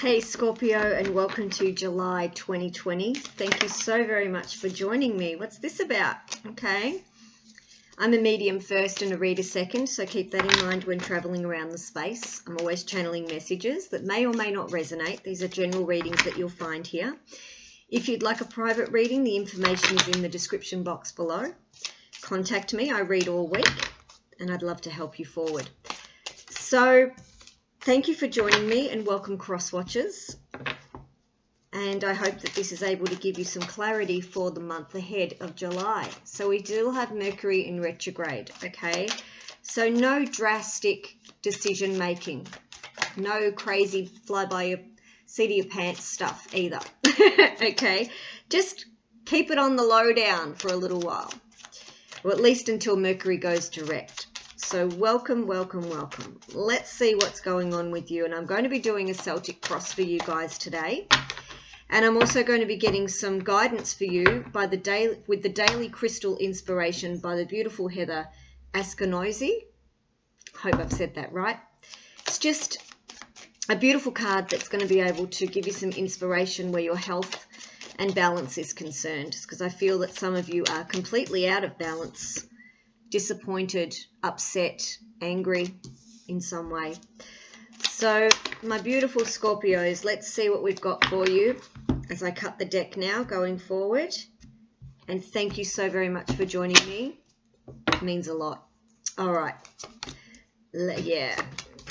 Hey Scorpio, and welcome to July 2020. Thank you so very much for joining me. What's this about? Okay. I'm a medium first and a reader second, so keep that in mind when traveling around the space. I'm always channeling messages that may or may not resonate. These are general readings that you'll find here. If you'd like a private reading, the information is in the description box below. Contact me. I read all week, and I'd love to help you forward. So, thank you for joining me and welcome cross watchers. And I hope that this is able to give you some clarity for the month ahead of July. So we do have Mercury in retrograde, okay? So no drastic decision making, no crazy fly by your seat of your pants stuff either, okay? Just keep it on the low down for a little while, or at least until Mercury goes direct. So welcome, welcome, welcome. Let's see what's going on with you. And I'm going to be doing a Celtic cross for you guys today. And I'm also going to be getting some guidance for you by with the daily crystal inspiration by the beautiful Heather Askinozy. Hope I've said that right. It's just a beautiful card that's going to be able to give you some inspiration where your health and balance is concerned. Because I feel that some of you are completely out of balance, disappointed, upset, angry in some way. So my beautiful Scorpios, let's see what we've got for you as I cut the deck now going forward. And thank you so very much for joining me. It means a lot. All right. Yeah.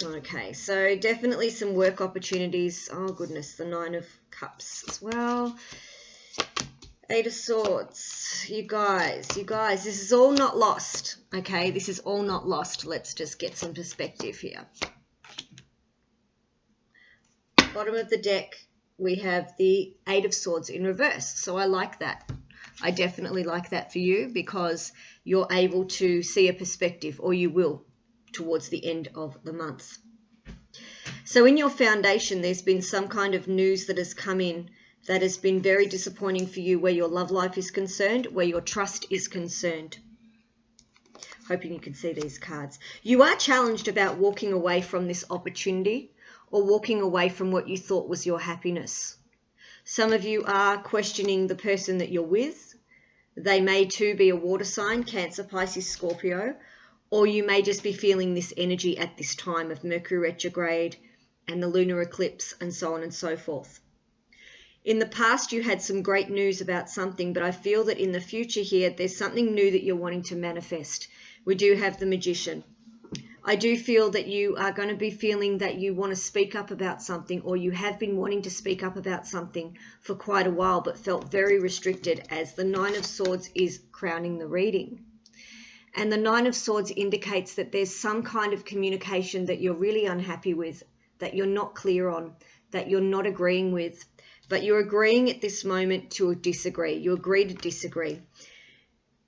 Okay. So definitely some work opportunities. Oh goodness, the Nine of Cups as well. Eight of Swords. You guys, this is all not lost, okay? This is all not lost. Let's just get some perspective here. Bottom of the deck, we have the Eight of Swords in reverse. So I like that. I definitely like that for you because you're able to see a perspective, or you will, towards the end of the month. So in your foundation, there's been some kind of news that has come in that has been very disappointing for you where your love life is concerned, where your trust is concerned. Hoping you can see these cards. You are challenged about walking away from this opportunity or walking away from what you thought was your happiness. Some of you are questioning the person that you're with. They may too be a water sign, Cancer, Pisces, Scorpio, or you may just be feeling this energy at this time of Mercury retrograde and the lunar eclipse and so on and so forth. In the past, you had some great news about something, but I feel that in the future here, there's something new that you're wanting to manifest. We do have the Magician. I do feel that you are going to be feeling that you want to speak up about something, or you have been wanting to speak up about something for quite a while, but felt very restricted as the Nine of Swords is crowning the reading. And the Nine of Swords indicates that there's some kind of communication that you're really unhappy with, that you're not clear on, that you're not agreeing with. But you're agreeing at this moment to disagree. You agree to disagree.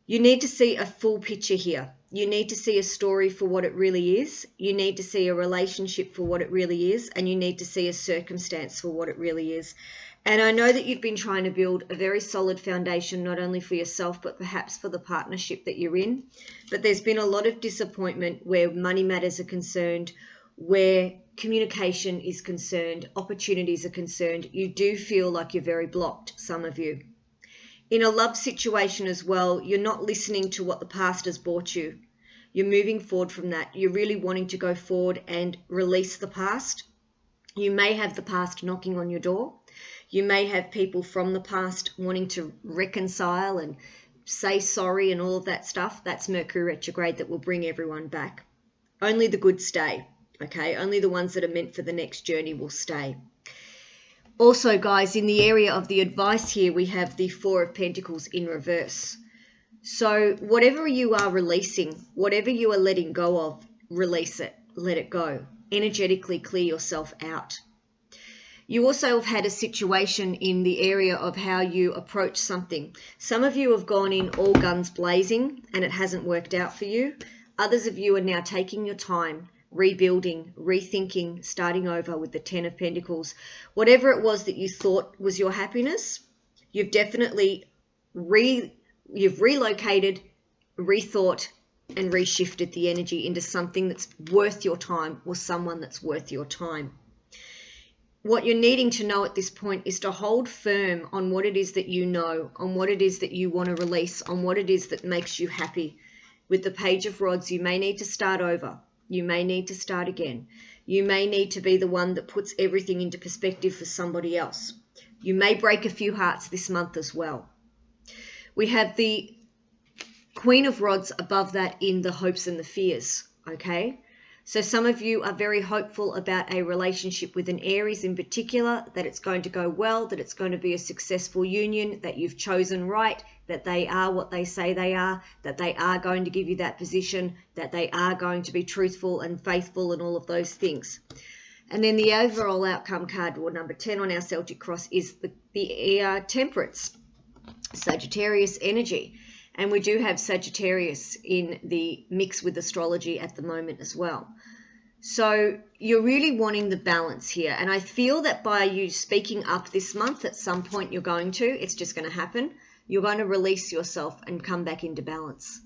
You need to see a full picture here. You need to see a story for what it really is. You need to see a relationship for what it really is. And you need to see a circumstance for what it really is. And I know that you've been trying to build a very solid foundation, not only for yourself, but perhaps for the partnership that you're in. But there's been a lot of disappointment where money matters are concerned, where communication is concerned, opportunities are concerned. You do feel like you're very blocked, some of you. In a love situation as well, you're not listening to what the past has brought you. You're moving forward from that. You're really wanting to go forward and release the past. You may have the past knocking on your door. You may have people from the past wanting to reconcile and say sorry and all of that stuff. That's Mercury retrograde that will bring everyone back. Only the good stay. Okay, only the ones that are meant for the next journey will stay. Also, guys, in the area of the advice here, we have the Four of Pentacles in reverse. So whatever you are releasing, whatever you are letting go of, release it, let it go. Energetically clear yourself out. You also have had a situation in the area of how you approach something. Some of you have gone in all guns blazing and it hasn't worked out for you. Others of you are now taking your time, rebuilding, rethinking, starting over with the Ten of Pentacles. Whatever it was that you thought was your happiness, you've definitely relocated, rethought, and reshifted the energy into something that's worth your time or someone that's worth your time. what you're needing to know at this point is to hold firm on what it is that you know, on what it is that you want to release, on what it is that makes you happy. With the Page of Rods, you may need to start over. You may need to start again. You may need to be the one that puts everything into perspective for somebody else. You may break a few hearts this month as well. We have the Queen of Rods above that in the hopes and the fears, okay? So some of you are very hopeful about a relationship with an Aries in particular, that it's going to go well, that it's going to be a successful union, that you've chosen right, that they are what they say they are, that they are going to give you that position, that they are going to be truthful and faithful and all of those things. And then the overall outcome card, or number 10 on our Celtic cross, is the Temperance, Sagittarius energy. And we do have Sagittarius in the mix with astrology at the moment as well. So you're really wanting the balance here. And I feel that by you speaking up this month, at some point you're going to, it's just going to happen. You're going to release yourself and come back into balance.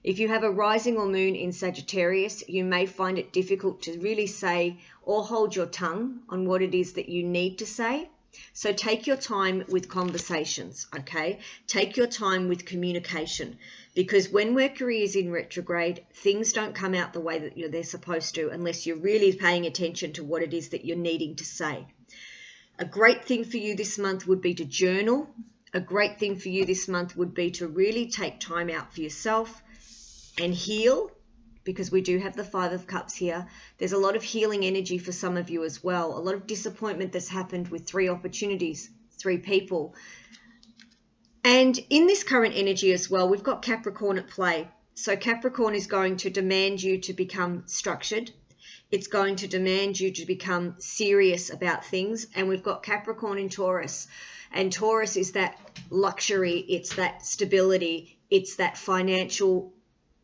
If you have a rising or moon in Sagittarius, you may find it difficult to really say or hold your tongue on what it is that you need to say. So take your time with conversations, okay? Take your time with communication, because when Mercury is in retrograde, things don't come out the way that they're supposed to unless you're really paying attention to what it is that you're needing to say. A great thing for you this month would be to journal. A great thing for you this month would be to really take time out for yourself and heal, because we do have the Five of Cups here. There's a lot of healing energy for some of you as well. A lot of disappointment that's happened with 3 opportunities, 3 people. And in this current energy as well, we've got Capricorn at play. So Capricorn is going to demand you to become structured. It's going to demand you to become serious about things. And we've got Capricorn in Taurus. And Taurus is that luxury, it's that stability, it's that financial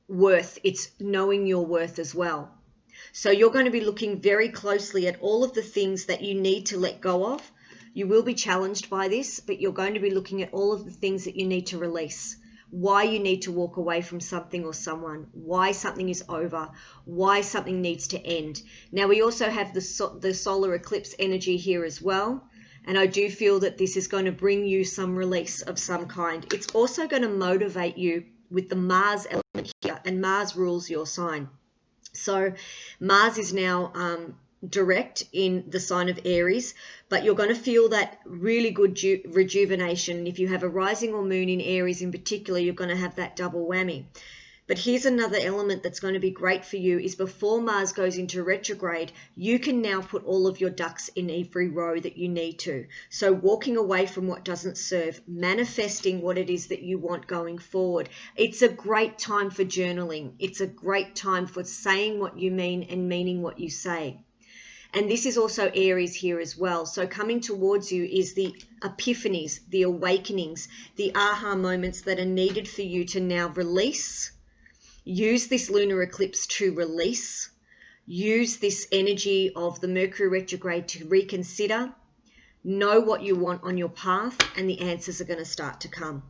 worth, it's knowing your worth as well. So you're going to be looking very closely at all of the things that you need to let go of. You will be challenged by this, but you're going to be looking at all of the things that you need to release. Why you need to walk away from something or someone, why something is over, why something needs to end. Now we also have the solar eclipse energy here as well. And I do feel that this is going to bring you some release of some kind. It's also going to motivate you with the Mars element here, and Mars rules your sign. So Mars is now direct in the sign of Aries, but you're going to feel that really good rejuvenation. And if you have a rising or moon in Aries in particular, you're going to have that double whammy. But here's another element that's going to be great for you is before Mars goes into retrograde, you can now put all of your ducks in every row that you need to. So walking away from what doesn't serve, manifesting what it is that you want going forward. It's a great time for journaling. It's a great time for saying what you mean and meaning what you say. And this is also Aries here as well. So coming towards you is the epiphanies, the awakenings, the aha moments that are needed for you to now release. Use this lunar eclipse to release. Use this energy of the Mercury retrograde to reconsider. Know what you want on your path, and the answers are going to start to come.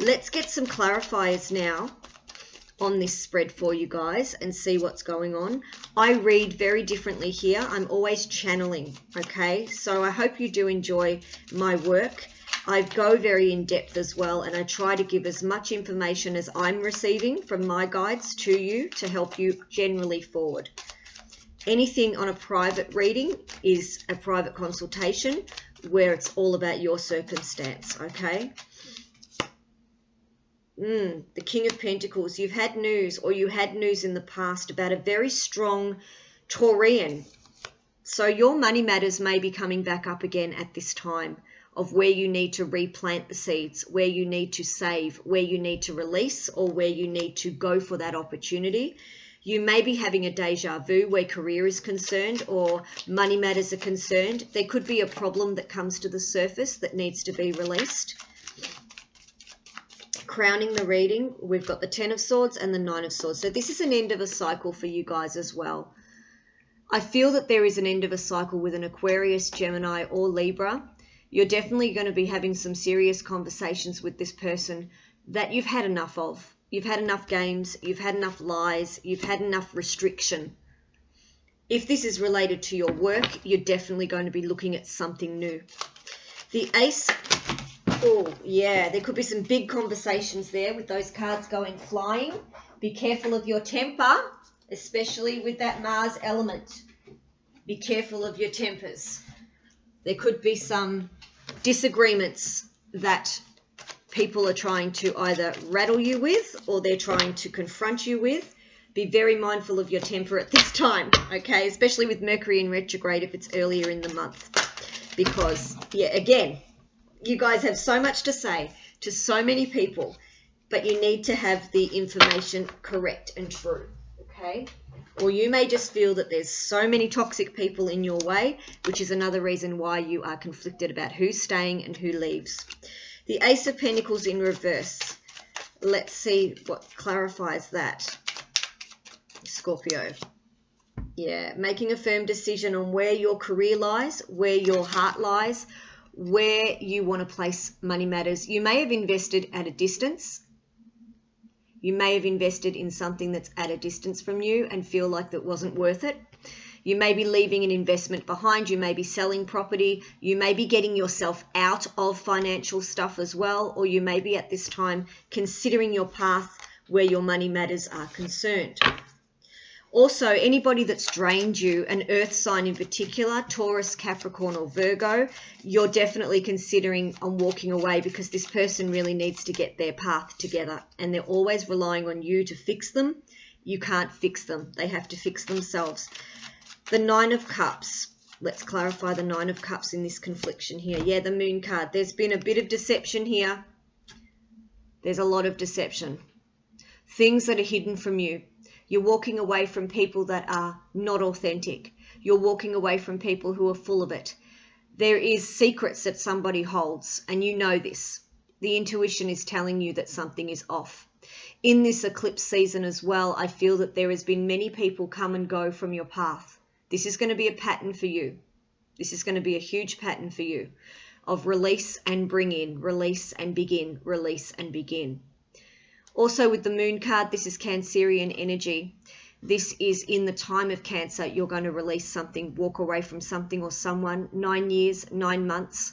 Let's get some clarifiers now on this spread for you guys and see what's going on. I read very differently here. I'm always channeling, okay? So I hope you do enjoy my work. I go very in depth as well, and I try to give as much information as I'm receiving from my guides to you to help you generally forward. Anything on a private reading is a private consultation where it's all about your circumstance, okay? The King of Pentacles. You've had news, or you had news in the past about a very strong Taurian. So your money matters may be coming back up again at this time, of where you need to replant the seeds, where you need to save, where you need to release, or where you need to go for that opportunity. You may be having a deja vu where career is concerned or money matters are concerned. There could be a problem that comes to the surface that needs to be released. Crowning the reading, we've got the 10 of Swords and the 9 of Swords. So this is an end of a cycle for you guys as well. I feel that there is an end of a cycle with an Aquarius, Gemini, or Libra. You're definitely going to be having some serious conversations with this person that you've had enough of. You've had enough games, you've had enough lies, you've had enough restriction. If this is related to your work, you're definitely going to be looking at something new. The Ace, oh yeah, there could be some big conversations there with those cards going flying. Be careful of your temper, especially with that Mars element. Be careful of your tempers. There could be some disagreements that people are trying to either rattle you with or they're trying to confront you with. Be very mindful of your temper at this time, okay? Especially with Mercury in retrograde if it's earlier in the month. Because, yeah, again, you guys have so much to say to so many people, but you need to have the information correct and true, okay? Or you may just feel that there's so many toxic people in your way, which is another reason why you are conflicted about who's staying and who leaves. The Ace of Pentacles in reverse. Let's see what clarifies that. Scorpio. Yeah, making a firm decision on where your career lies, where your heart lies, where you want to place money matters. You may have invested at a distance. You may have invested in something that's at a distance from you and feel like that wasn't worth it. You may be leaving an investment behind. You may be selling property. You may be getting yourself out of financial stuff as well, or you may be at this time considering your path where your money matters are concerned. Also, anybody that's drained you, an earth sign in particular, Taurus, Capricorn, or Virgo, you're definitely considering on walking away because this person really needs to get their path together and they're always relying on you to fix them. You can't fix them. They have to fix themselves. The Nine of Cups. Let's clarify the Nine of Cups in this confliction here. Yeah, the Moon card. There's been a bit of deception here. There's a lot of deception. Things that are hidden from you. You're walking away from people that are not authentic. You're walking away from people who are full of it. There is secrets that somebody holds, and you know this. The intuition is telling you that something is off. In this eclipse season as well, I feel that there has been many people come and go from your path. This is going to be a pattern for you. This is going to be a huge pattern for you of release and bring in, release and begin, release and begin. Also with the Moon card, this is Cancerian energy. This is in the time of Cancer. You're going to release something, walk away from something or someone. 9 years, 9 months.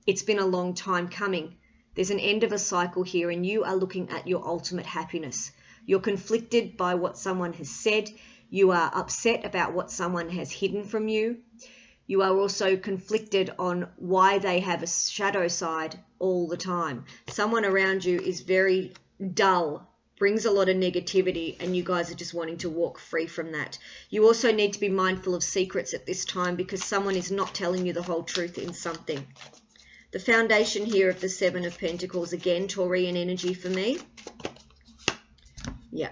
It's been a long time coming. There's an end of a cycle here and you are looking at your ultimate happiness. You're conflicted by what someone has said. You are upset about what someone has hidden from you. You are also conflicted on why they have a shadow side all the time. Someone around you is very dull, brings a lot of negativity, and you guys are just wanting to walk free from that. You also need to be mindful of secrets at this time because someone is not telling you the whole truth in something. The foundation here of the Seven of Pentacles, again, Taurian energy for me. Yeah.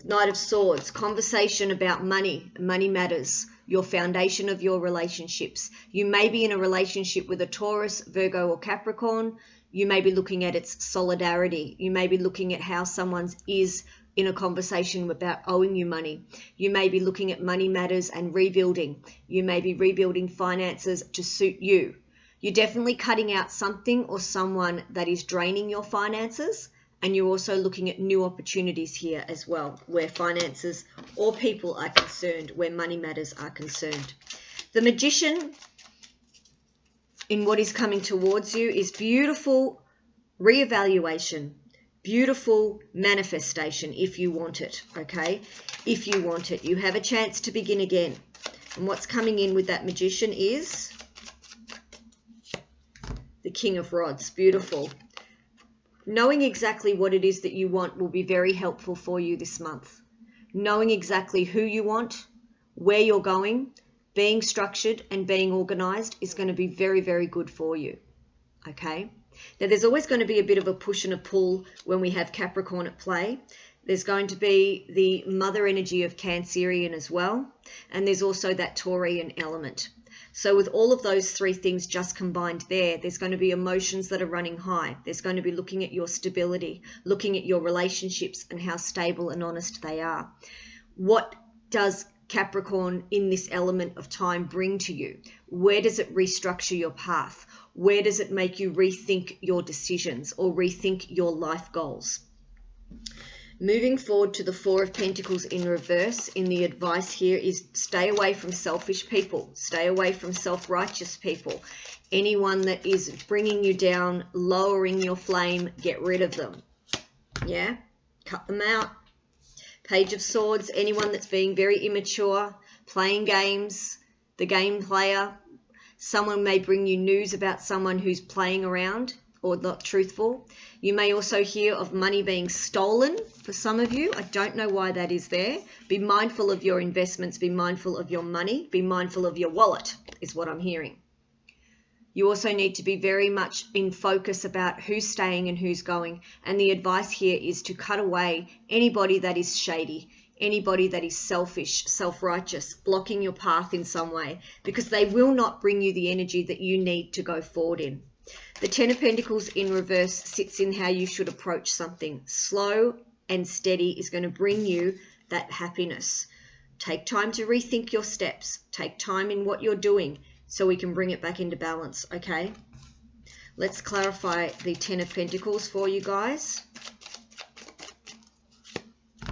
Knight of Swords, conversation about money, money matters, your foundation of your relationships. You may be in a relationship with a Taurus, Virgo, or Capricorn. You may be looking at its solidarity. You may be looking at how someone is in a conversation about owing you money. You may be looking at money matters and rebuilding. You may be rebuilding finances to suit you. You're definitely cutting out something or someone that is draining your finances. And you're also looking at new opportunities here as well, where finances or people are concerned, where money matters are concerned. The Magician, in what is coming towards you, is beautiful reevaluation, beautiful manifestation if you want it, okay? If you want it, you have a chance to begin again. And what's coming in with that Magician is the King of Rods. Beautiful. Knowing exactly what it is that you want will be very helpful for you this month. Knowing exactly who you want, where you're going, being structured and being organized is going to be very, very good for you. Okay? Now, there's always going to be a bit of a push and a pull when we have Capricorn at play. There's going to be the mother energy of Cancerian as well. And there's also that Taurian element. So with all of those three things just combined there's going to be emotions that are running high. There's going to be looking at your stability, looking at your relationships and how stable and honest they are. What does Capricorn in this element of time bring to you? Where does it restructure your path? Where does it make you rethink your decisions or rethink your life goals? Moving forward to the Four of Pentacles in reverse, in the advice here is stay away from selfish people. Stay away from self-righteous people. Anyone that is bringing you down, lowering your flame, get rid of them. Yeah? Cut them out. Page of Swords, anyone that's being very immature, playing games, the game player. Someone may bring you news about someone who's playing around or not truthful. You may also hear of money being stolen for some of you. I don't know why that is there. Be mindful of your investments. Be mindful of your money. Be mindful of your wallet is what I'm hearing. You also need to be very much in focus about who's staying and who's going. And the advice here is to cut away anybody that is shady, anybody that is selfish, self-righteous, blocking your path in some way, because they will not bring you the energy that you need to go forward in. The Ten of Pentacles in reverse sits in how you should approach something. Slow and steady is going to bring you that happiness. Take time to rethink your steps. Take time in what you're doing so we can bring it back into balance, okay? Let's clarify the Ten of Pentacles for you guys.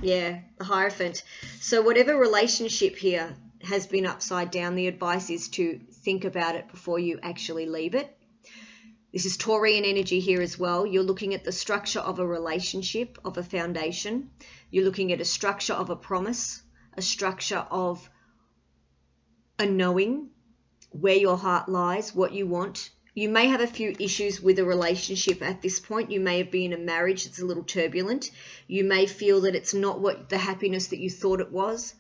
Yeah, the Hierophant. So whatever relationship here has been upside down, the advice is to think about it before you actually leave it. This is Taurian energy here as well. You're looking at the structure of a relationship, of a foundation. You're looking at a structure of a promise, a structure of a knowing where your heart lies, what you want. You may have a few issues with a relationship at this point. You may have been in a marriage that's a little turbulent. You may feel that it's not what the happiness that you thought it was.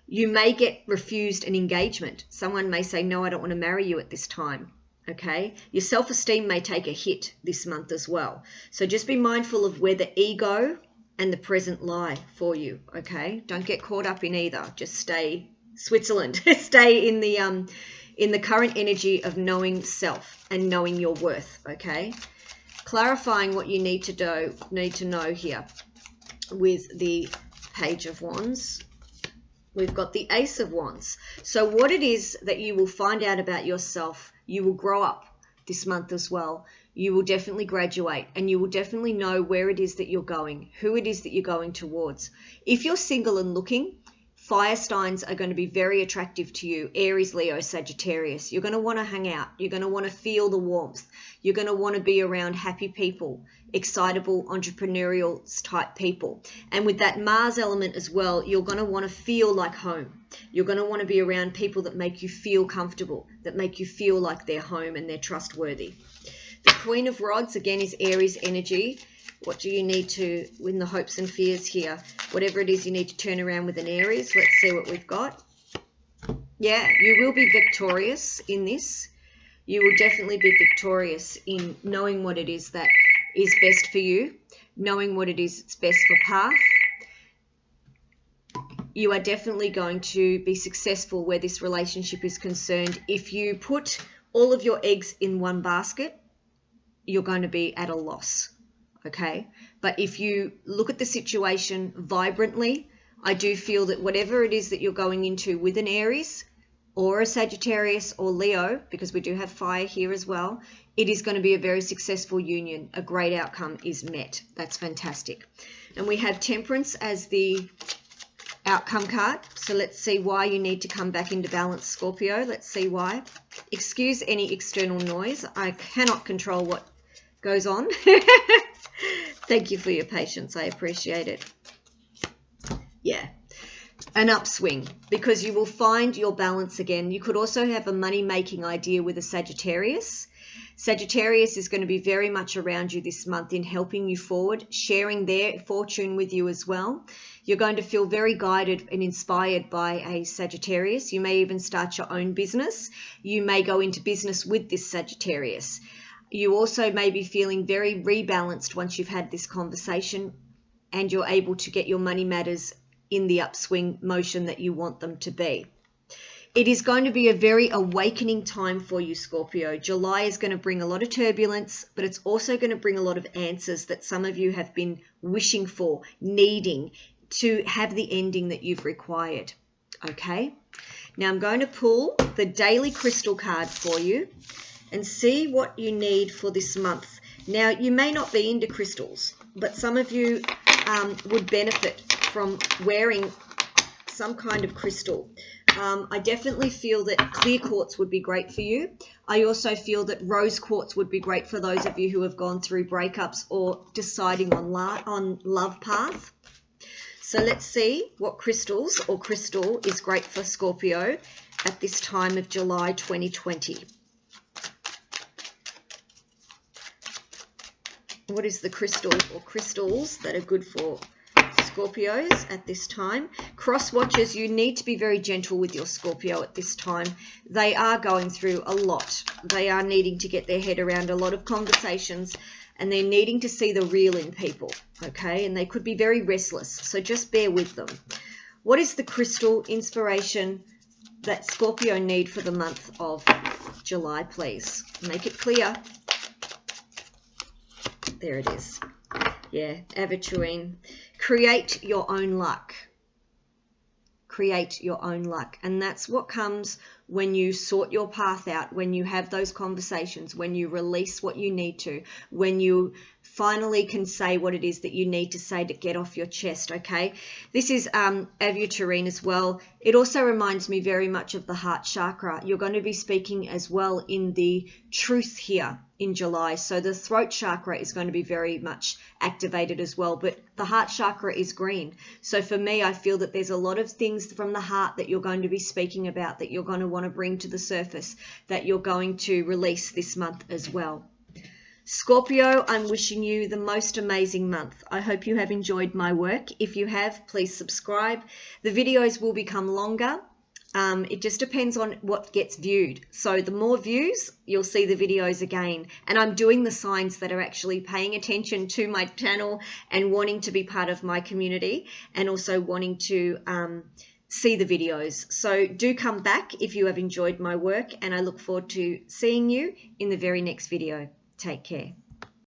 You may get refused an engagement. Someone may say, no, I don't want to marry you at this time. Okay, your self-esteem may take a hit this month as well. So just be mindful of where the ego and the present lie for you. Okay, don't get caught up in either. Just stay Switzerland. Stay in the current energy of knowing self and knowing your worth. Okay, clarifying what you need to know here with the Page of Wands. We've got the Ace of Wands. So what it is that you will find out about yourself, you will grow up this month as well. You will definitely graduate and you will definitely know where it is that you're going, who it is that you're going towards. If you're single and looking, fire signs are going to be very attractive to you. Aries, Leo, Sagittarius. You're going to want to hang out. You're going to want to feel the warmth. You're going to want to be around happy people, excitable, entrepreneurial type people. And with that Mars element as well, you're going to want to feel like home. You're going to want to be around people that make you feel comfortable, that make you feel like they're home and they're trustworthy. The Queen of Rods, again, is Aries energy. What do you need to win the hopes and fears here? Whatever it is you need to turn around with an Aries. Let's see what we've got. Yeah, you will be victorious in this. You will definitely be victorious in knowing what it is that is best for you, knowing what it is that's best for path. You are definitely going to be successful where this relationship is concerned. If you put all of your eggs in one basket, you're going to be at a loss. Okay, but if you look at the situation vibrantly, I do feel that whatever it is that you're going into with an Aries or a Sagittarius or Leo, because we do have fire here as well, it is going to be a very successful union. A great outcome is met. That's fantastic. And we have Temperance as the outcome card. So let's see why you need to come back into balance, Scorpio. Let's see why. Excuse any external noise. I cannot control what goes on. Thank you for your patience. I appreciate it. Yeah, an upswing, because you will find your balance again. You could also have a money-making idea with a Sagittarius. Sagittarius is going to be very much around you this month in helping you forward, sharing their fortune with you as well. You're going to feel very guided and inspired by a Sagittarius. You may even start your own business. You may go into business with this Sagittarius. You also may be feeling very rebalanced once you've had this conversation and you're able to get your money matters in the upswing motion that you want them to be. It is going to be a very awakening time for you, Scorpio. July is going to bring a lot of turbulence, but it's also going to bring a lot of answers that some of you have been wishing for, needing to have the ending that you've required. Okay? Now I'm going to pull the Daily Crystal card for you and see what you need for this month. Now, you may not be into crystals, but some of you would benefit from wearing some kind of crystal. I definitely feel that clear quartz would be great for you. I also feel that rose quartz would be great for those of you who have gone through breakups or deciding on love path. So let's see what crystals or crystal is great for Scorpio at this time of July 2020. What is the crystal or crystals that are good for Scorpios at this time? Cross watchers, you need to be very gentle with your Scorpio at this time. They are going through a lot. They are needing to get their head around a lot of conversations, and they're needing to see the real in people, okay? And they could be very restless, so just bear with them. What is the crystal inspiration that Scorpio need for the month of July, please? Make it clear. There it is. Yeah, aventurine. Create your own luck. Create your own luck. And that's what comes when you sort your path out, when you have those conversations, when you release what you need to, when you finally can say what it is that you need to say to get off your chest, okay? This is aventurine as well. It also reminds me very much of the heart chakra. You're going to be speaking as well in the truth here in July. So the throat chakra is going to be very much activated as well, but the heart chakra is green. So for me, I feel that there's a lot of things from the heart that you're going to be speaking about, that you're going to want to bring to the surface, that you're going to release this month as well. Scorpio, I'm wishing you the most amazing month. I hope you have enjoyed my work. If you have, please subscribe. The videos will become longer. It just depends on what gets viewed. So the more views, you'll see the videos again. And I'm doing the signs that are actually paying attention to my channel and wanting to be part of my community, and also wanting to see the videos. So do come back if you have enjoyed my work, and I look forward to seeing you in the very next video. Take care.